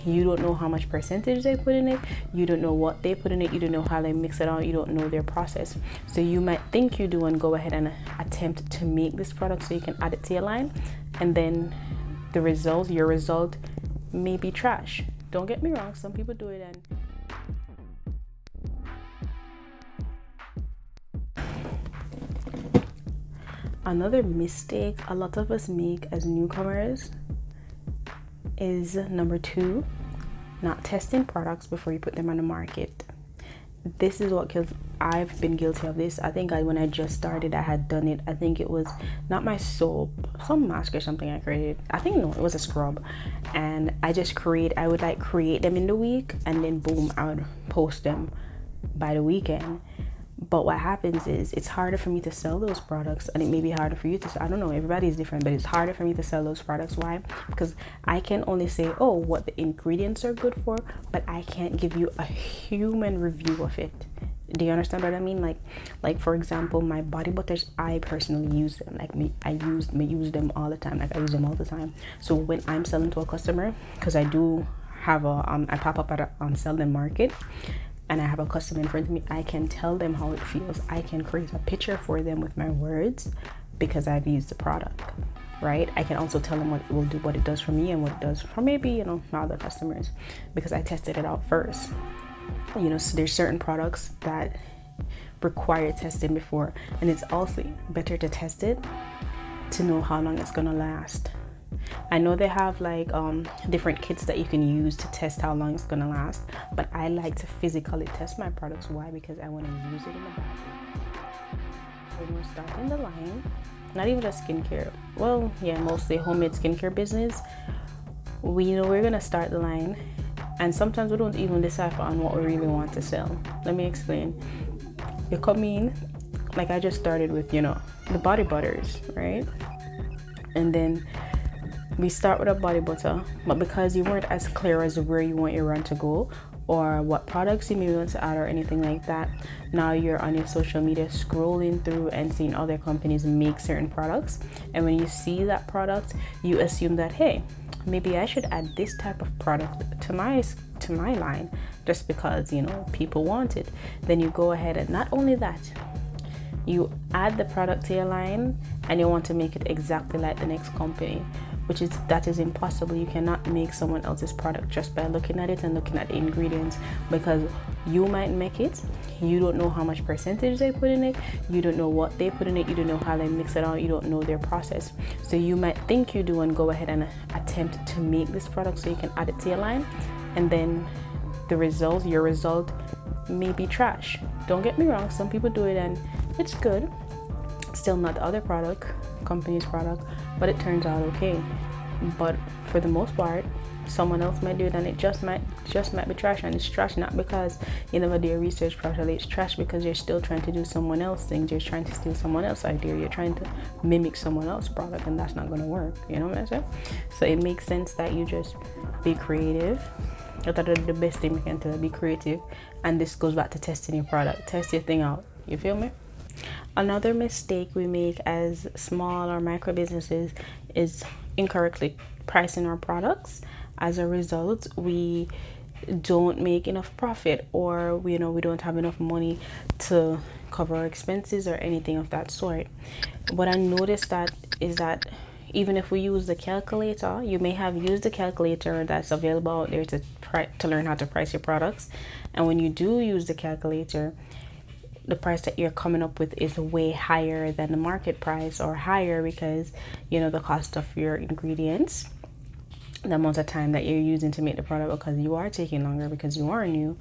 You don't know how much percentage they put in it. You don't know what they put in it. You don't know how they mix it out. You don't know their process. So you might think you do and go ahead and attempt to make this product so you can add it to your line, and then your result may be trash. Don't get me wrong, some people do it and another mistake a lot of us make as newcomers is number 2, not testing products before you put them on the market. This is what kills. I've been guilty of this. I think when I just started, I had done it. I think it was not my soap, some mask or something I created. I think no, it was a scrub, and I would like create them in the week, and then boom, I would post them by the weekend. But what happens is it's harder for me to sell those products, and it may be harder for you to. I don't know, everybody's different, but it's harder for me to sell those products. Why? Because I can only say, oh, what the ingredients are good for, but I can't give you a human review of it. Do you understand what I mean? Like for example, my body butters, I personally use them. Like I use them all the time. Like I use them all the time. So when I'm selling to a customer, because I do have I pop up at on Selden Market, and I have a customer in front of me, I can tell them how it feels. I can create a picture for them with my words because I've used the product, right? I can also tell them what it will do, what it does for me and what it does for maybe, my other customers, because I tested it out first. So there's certain products that require testing before, and it's also better to test it to know how long it's gonna last. I know they have like different kits that you can use to test how long it's gonna last, but I like to physically test my products. Why? Because I want to use it in the bathroom. When we're starting the line, not even just skincare, well, yeah, mostly homemade skincare business, we know we're gonna start the line, and sometimes we don't even decipher on what we really want to sell. Let me explain. You come in, like I just started with, the body butters, right? And then we start with a body butter, but because you weren't as clear as where you want your run to go or what products you may want to add or anything like that, now you're on your social media scrolling through and seeing other companies make certain products. And when you see that product, you assume that, hey, maybe I should add this type of product to my line just because, people want it. Then you go ahead and not only that, you add the product to your line and you want to make it exactly like the next company, that is impossible. You cannot make someone else's product just by looking at it and looking at the ingredients, because you might make it, you don't know how much percentage they put in it, you don't know what they put in it, you don't know how they mix it out, you don't know their process. So you might think you do and go ahead and attempt to make this product so you can add it to your line, and then your result may be trash. Don't get me wrong, some people do it and it's good, still not the other company's product, but it turns out okay. But for the most part, someone else might do it and it just might be trash. And it's trash not because you never do your research properly. It's trash because you're still trying to do someone else things. You're trying to steal someone else's idea. You're trying to mimic someone else's product, and that's not going to work. You know what I'm saying? So it makes sense that you just be creative. I thought the best thing we can do, be creative. And this goes back to testing your product. Test your thing out. You feel me? Another mistake we make as small or micro businesses is incorrectly pricing our products. As a result, we don't make enough profit, or we don't have enough money to cover our expenses or anything of that sort. What I noticed is that even if we use the calculator, you may have used the calculator that's available out there to learn how to price your products, and when you do use the calculator, the price that you're coming up with is way higher than the market price, or higher because the cost of your ingredients, the amount of time that you're using to make the product, because you are taking longer because you are new,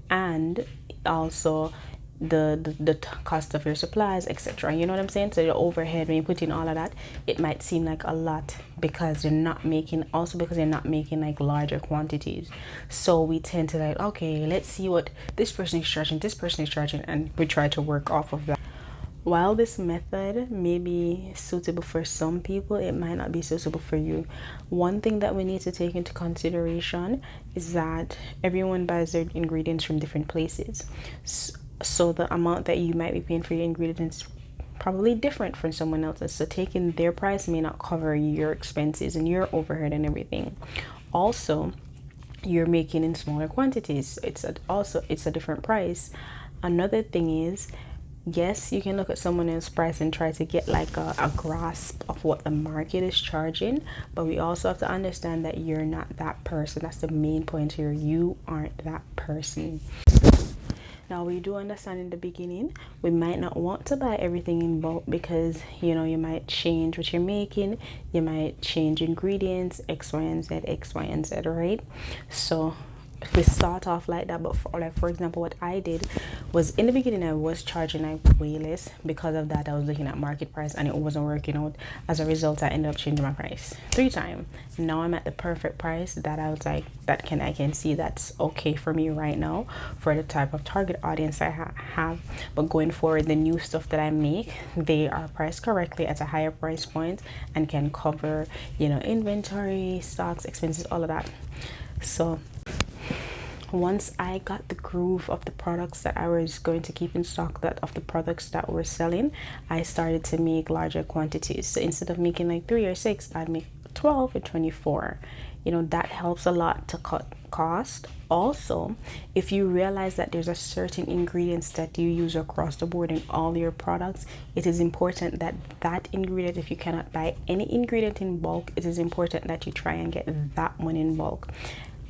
and also the cost of your supplies, etc. You know what I'm saying? So your overhead, when you put in all of that, it might seem like a lot because you're not making like larger quantities. So we tend to like, okay, let's see what this person is charging, and we try to work off of that. While this method may be suitable for some people, it might not be suitable for you. One thing that we need to take into consideration is that everyone buys their ingredients from different places. So the amount that you might be paying for your ingredients is probably different from someone else's. So taking their price may not cover your expenses and your overhead and everything. Also, you're making in smaller quantities. It's a different price. Another thing is, yes, you can look at someone else's price and try to get like a grasp of what the market is charging, but we also have to understand that you're not that person. That's the main point here. You aren't that person. Now, we do understand in the beginning, we might not want to buy everything in bulk because, you know, you might change what you're making, you might change ingredients, X, Y, and Z, X, Y, and Z, right? So we start off like that, but for example, what I did was in the beginning I was charging like way less. Because of that, I was looking at market price and it wasn't working out. As a result, I ended up changing my price 3 times. Now I'm at the perfect price that I was like, I can see that's okay for me right now for the type of target audience I have. But going forward, the new stuff that I make, they are priced correctly at a higher price point and can cover, you know, inventory, stocks, expenses, all of that. So once I got the groove of the products that I was going to keep in stock, that of the products that were selling, I started to make larger quantities. So instead of making like 3 or 6, I'd make 12 or 24. You know, that helps a lot to cut cost. Also, if you realize that there's a certain ingredients that you use across the board in all your products, it is important that that ingredient, if you cannot buy any ingredient in bulk, it is important that you try and get that one in bulk.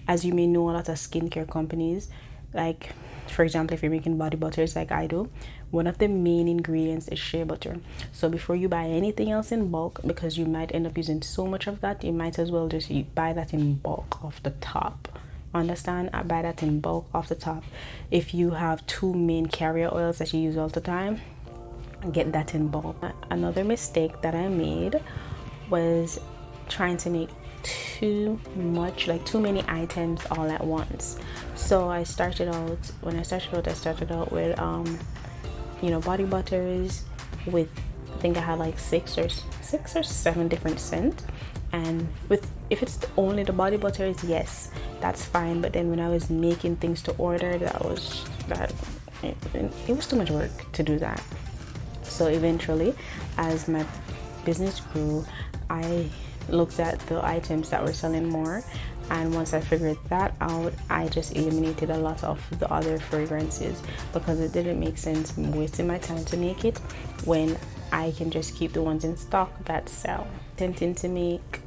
As you may know, a lot of skincare companies, like for example, if you're making body butters like I do, one of the main ingredients is shea butter. So before you buy anything else in bulk, because you might end up using so much of that, you might as well just buy that in bulk off the top. Understand? I buy that in bulk off the top. If you have 2 main carrier oils that you use all the time, get that in bulk. Another mistake that I made was trying to make too many items all at once. So I started out with you know, body butters with, I think I had like 6 or 7 different scents. And if it's only the body butters, yes, that's fine. But then when I was making things to order, it was too much work to do that. So eventually, as my business grew, I looked at the items that were selling more, and once I figured that out, I just eliminated a lot of the other fragrances, because it didn't make sense wasting my time to make it when I can just keep the ones in stock that sell. Attempting to make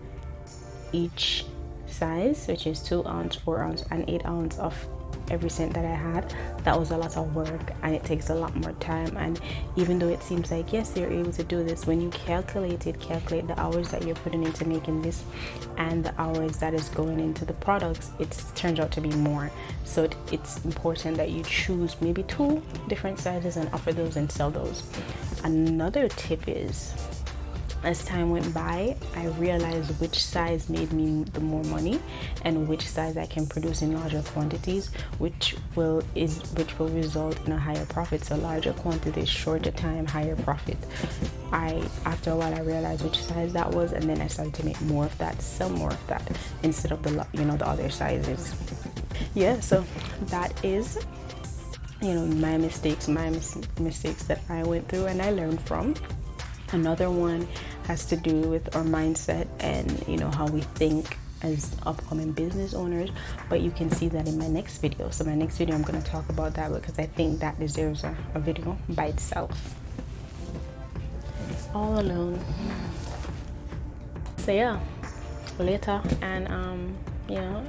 each size, which is 2 ounce, 4 ounce, and 8 ounce of every scent that I had, that was a lot of work, and it takes a lot more time. And even though it seems like yes, you're able to do this, when you calculate the hours that you're putting into making this and the hours that is going into the products, it turns out to be more. So it's important that you choose maybe 2 different sizes and offer those and sell those. Another tip is, as time went by, I realized which size made me the more money and which size I can produce in larger quantities, which will result in a higher profit. So larger quantities, shorter time, higher profit. After a while, I realized which size that was, and then I started to make more of that, sell more of that instead of the other sizes. Yeah, so that is, you know, my mistakes that I went through and I learned from. Another one has to do with our mindset and, you know, how we think as upcoming business owners, but you can see that in my next video. So my next video, I'm going to talk about that because I think that deserves a video by itself. All alone. So yeah, later, and you know,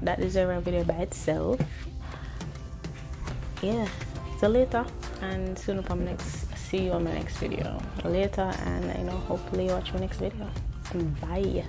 that deserves a video by itself. Yeah, so later, and soon upon see you on my next video later, and you know, hopefully watch my next video. Bye.